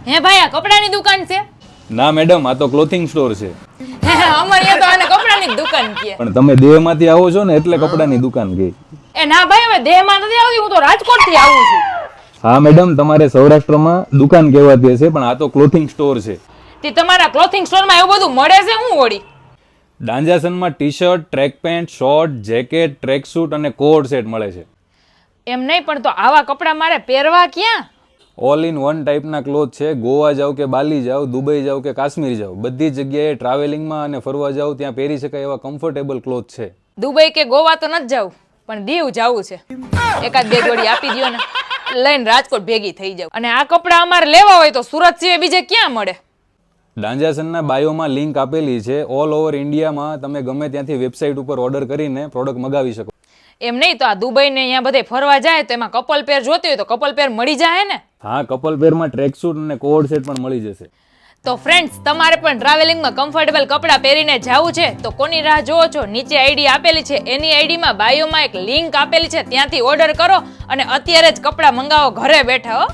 હે ભાઈ આ કપડાની દુકાન છે? ના મેડમ, આ તો ક્લોથિંગ સ્ટોર છે. અમારે અહીંયા તો આને કપડાની જ દુકાન કહે. પણ તમે દેહમાંથી આવો છો ને એટલે કપડાની દુકાન ગઈ. એ ના ભાઈ હવે દેહમાં નથી આવતી, હું તો રાજકોટથી આવું છું. હા મેડમ, તમારે સૌરાષ્ટ્રમાં દુકાન કહેવાતી હશે પણ આ તો ક્લોથિંગ સ્ટોર છે. તે તમારા ક્લોથિંગ સ્ટોરમાં એવું બધું મળે છે હું વળી? ડાંજાસનમાં T shirt, track pant, short, jacket, track suit અને કોડ સેટ મળે છે. એમ નહીં, પણ તો આવા કપડાં મારે પહેરવા ક્યાં? ઓલ ઇન વન ટાઈપના ક્લોથ છે. ગોવા જાઓ કે બાલી જાઓ, દુબઈ જાઓ કે કાશ્મીર જાઓ, બધી જગ્યાએ ટ્રાવેલિંગમાં અને ફરવા જાઓ ત્યાં પહેરી શકાય એવા કમ્ફર્ટેબલ ક્લોથ છે. દુબઈ કે ગોવા તો નથી જવું, પણ દીવ જવું છે. એકાદ બે જોડી આપી દ્યો ને, લઈને રાજકોટ ભેગી થઈ જાવ. અને આ કપડાં અમારે લેવા હોય તો સુરત સિવાય બીજે ક્યાં મળે? ડાંજાસનના બાયોમાં લિંક આપેલી છે. ઓલ ઓવર ઇન્ડિયામાં તમે ગમે ત્યાંથી વેબસાઇટ ઉપર ઓર્ડર કરીને પ્રોડક્ટ મગાવી શકો. એમ નહીં તો આ દુબઈ ને અહીંયા બધે ફરવા જાય તો એમાં કપલ પેર જોતી હોય તો કપલ પેર મળી જાય ને? હા, કપલ પેરમાં ટ્રેક સૂટ અને કોડ સેટ પણ મળી જશે. તો ફ્રેન્ડ્સ, તમારે પણ ટ્રાવેલિંગમાં કમ્ફર્ટેબલ કપડાં પહેરીને જવું છે તો કોની રાહ જોવો છો? નીચે આઈડી આપેલી છે, એની આઈડીમાં બાયોમાં એક લિંક આપેલી છે, ત્યાંથી ઓર્ડર કરો અને અત્યારે જ કપડાં મંગાવો ઘરે બેઠા હો.